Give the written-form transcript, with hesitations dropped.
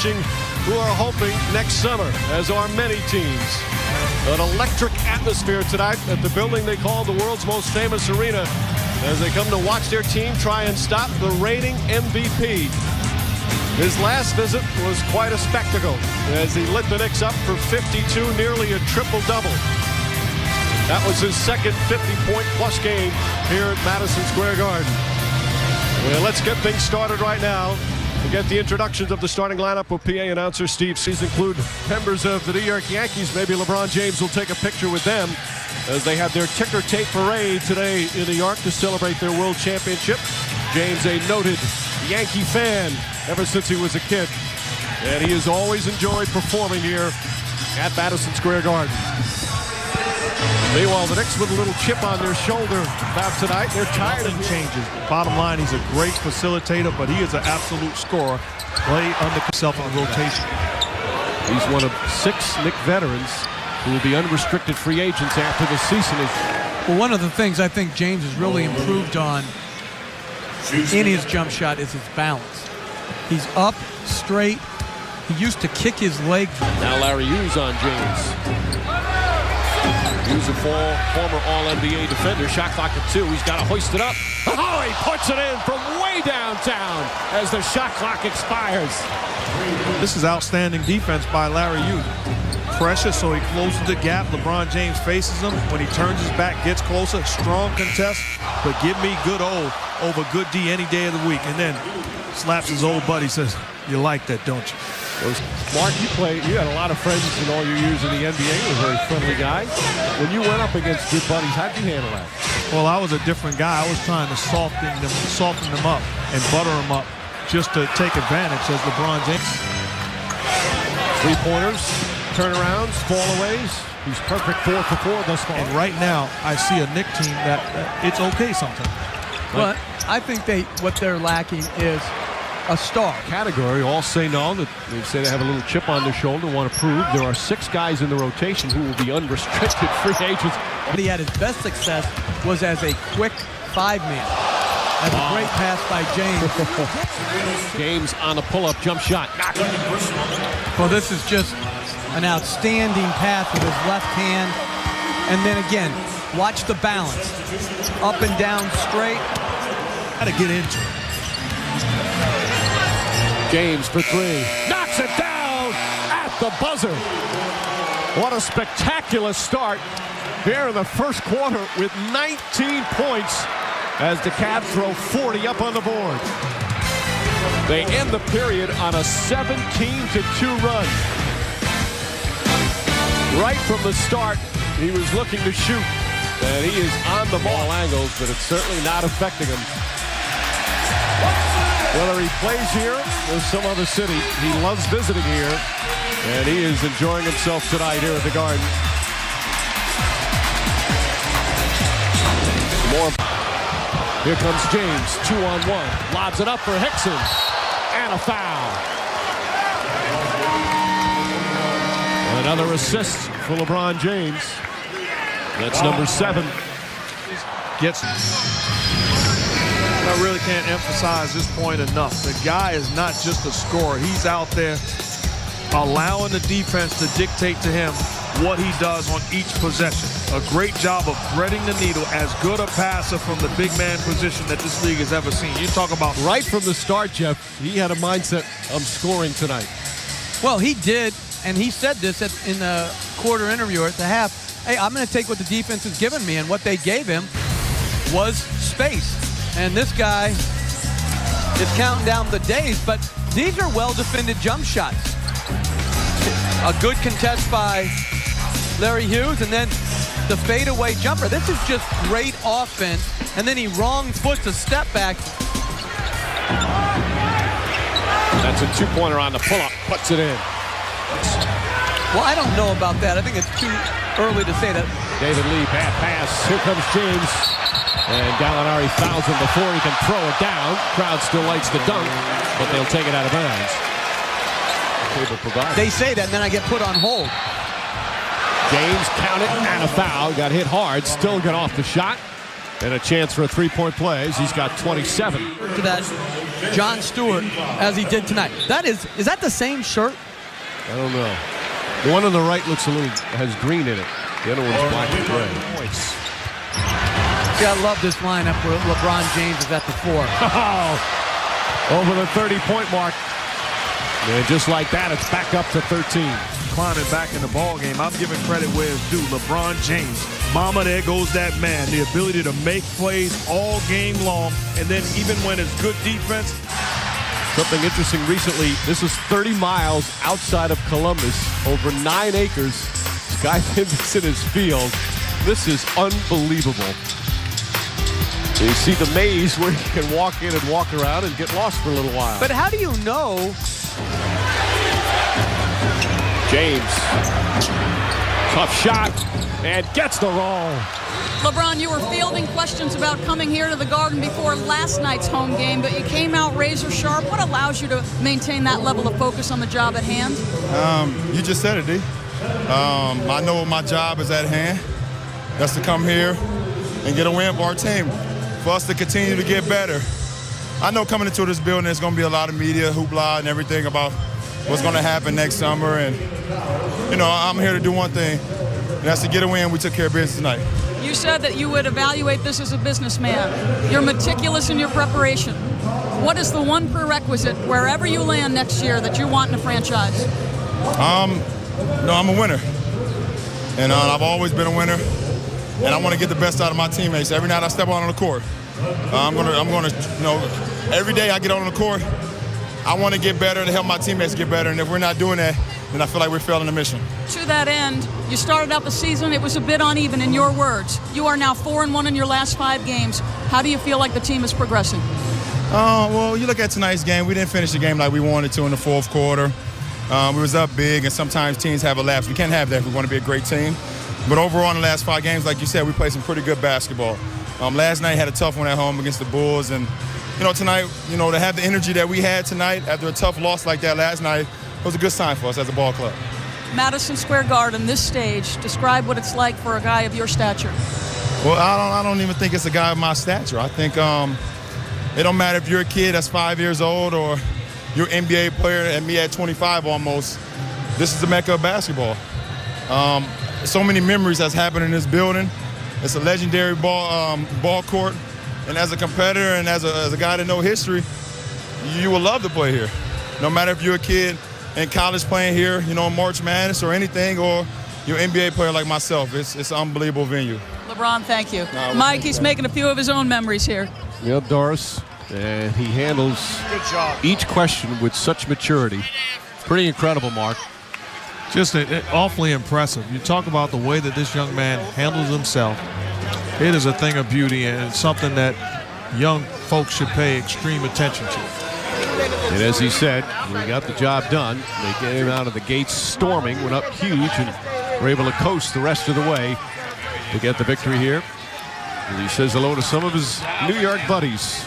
wishing, who are hoping next summer, as are many teams. An electric atmosphere tonight at the building they call the world's most famous arena as they come to watch their team try and stop the reigning MVP. His last visit was quite a spectacle as he lit the Knicks up for 52, nearly a triple-double. That was his second 50-point-plus game here at Madison Square Garden. Well, let's get things started right now. We get the introductions of the starting lineup with PA announcer Steve. These include members of the New York Yankees. Maybe LeBron James will take a picture with them as they have their ticker tape parade today in New York to celebrate their world championship. James, a noted Yankee fan ever since he was a kid, and he has always enjoyed performing here at Madison Square Garden. Meanwhile, the Knicks with a little chip on their shoulder about tonight. They're tired of changes. Bottom line, he's a great facilitator, but he is an absolute scorer. Play under himself in rotation. He's one of 6 Knick veterans who will be unrestricted free agents after the season is. Well, one of the things I think James has really improved on in his jump shot is his balance. He's up, straight. He used to kick his leg. Now Larry Hughes on James. Hughes, a former All-NBA defender. Shot clock at 2. He's got to hoist it up. Oh, he puts it in from way downtown as the shot clock expires. This is outstanding defense by Larry Hughes. Pressure, so he closes the gap. LeBron James faces him. When he turns his back, gets closer. Strong contest, but give me good O over good D any day of the week. And then slaps his old buddy, says, "You like that, don't you?" Mark, you had a lot of friends in all your years in the NBA. You're a very friendly guy. When you went up against good buddies, how'd you handle that? Well, I was a different guy. I was trying to soften them up and butter them up just to take advantage as LeBron James. 3-pointers, turnarounds, fallaways. He's perfect 4 for 4 thus far. And right now, I see a Knick team that it's okay sometimes. But I think what they're lacking is a star. Category, all say no. That they say they have a little chip on their shoulder, want to prove. There are 6 guys in the rotation who will be unrestricted free agents. He had his best success was as a quick 5-man. That's a great pass by James. James on a pull-up jump shot. Well, this is just an outstanding pass with his left hand. And then again, watch the balance. Up and down, straight. Got to get into it. James for 3. Knocks it down at the buzzer. What a spectacular start here in the first quarter with 19 points as the Cavs throw 40 up on the board. They end the period on a 17-2 run. Right from the start, he was looking to shoot, and he is on the ball angles, but it's certainly not affecting him. Whether he plays here or some other city, he loves visiting here, and he is enjoying himself tonight here at the Garden. Here comes James, 2-on-1. Lobs it up for Hickson, and a foul. Another assist for LeBron James. That's number 7. I really can't emphasize this point enough. The guy is not just a scorer. He's out there allowing the defense to dictate to him what he does on each possession. A great job of threading the needle, as good a passer from the big man position that this league has ever seen. You talk about right from the start, Jeff, he had a mindset of scoring tonight. Well, he did, and he said this in the quarter interview at the half. Hey, I'm going to take what the defense has given me, and what they gave him was space. And this guy is counting down the days, but these are well-defended jump shots. A good contest by Larry Hughes, and then the fadeaway jumper. This is just great offense, and then he wrong foots a step back. That's a 2-pointer on the pull-up, puts it in. Well, I don't know about that. I think it's too early to say that. David Lee, bad pass. Here comes James. And Gallinari fouls him before he can throw it down. Crowd still likes the dunk, but they'll take it out of bounds. They say that, and then I get put on hold. James counted and a foul. Got hit hard. Still got off the shot. And a chance for a 3-point play. He's got 27. To that Jon Stewart as he did tonight. Is that the same shirt? I don't know. The one on the right looks has green in it. The other one's black and gray. See, I love this lineup where LeBron James is at the 4. Over the 30-point mark. And just like that, it's back up to 13. Climbing back in the ball game. I'm giving credit where it's due. LeBron James. Mama, there goes that man. The ability to make plays all game long. And then even when it's good defense. Something interesting recently, this is 30 miles outside of Columbus, over 9 acres. This guy thinks in his field. This is unbelievable. You see the maze where you can walk in and walk around and get lost for a little while. But how do you know? James. Tough shot and gets the roll. LeBron, you were fielding questions about coming here to the Garden before last night's home game, but you came out razor sharp. What allows you to maintain that level of focus on the job at hand? You just said it, D. I know what my job is at hand. That's to come here and get a win for our team, for us to continue to get better. I know coming into this building, there's going to be a lot of media, hoopla, and everything about what's going to happen next summer. And, you know, I'm here to do one thing, and that's to get a win. We took care of business tonight. You said that you would evaluate this as a businessman. You're meticulous in your preparation. What is the one prerequisite, wherever you land next year, that you want in a franchise? No, I'm a winner. And I've always been a winner. And I want to get the best out of my teammates. Every night I step out on the court, I'm gonna, you know, every day I get on the court, I want to get better to help my teammates get better. And if we're not doing that, then I feel like we're failing the mission. To that end, you started out the season, it was a bit uneven in your words. You are now 4-1 in your last 5 games. How do you feel like the team is progressing? Well, you look at tonight's game, we didn't finish the game like we wanted to in the fourth quarter. We was up big, and sometimes teams have a lapse. We can't have that if we want to be a great team. But overall, in the last 5 games, like you said, we played some pretty good basketball. Last night had a tough one at home against the Bulls, and you know, tonight, you know, to have the energy that we had tonight after a tough loss like that last night was a good sign for us as a ball club. Madison Square Garden, this stage, describe what it's like for a guy of your stature. Well, I don't even think it's a guy of my stature. I think it don't matter if you're a kid that's 5 years old or you're an NBA player and me at 25 almost. This is the mecca of basketball. So many memories that's happened in this building. It's a legendary ball court. And as a competitor and as a guy that knows history, you will love to play here. No matter if you're a kid in college playing here, you know, March Madness or anything, or you're an NBA player like myself. It's an unbelievable venue. LeBron, thank you. Mike, he's making a few of his own memories here. Yep, Doris. And he handles each question with such maturity. Pretty incredible, Mark. Just awfully impressive. You talk about the way that this young man handles himself. It is a thing of beauty, and it's something that young folks should pay extreme attention to. And as he said, we got the job done. They came out of the gates storming, went up huge, and were able to coast the rest of the way to get the victory here. And he says hello to some of his New York buddies.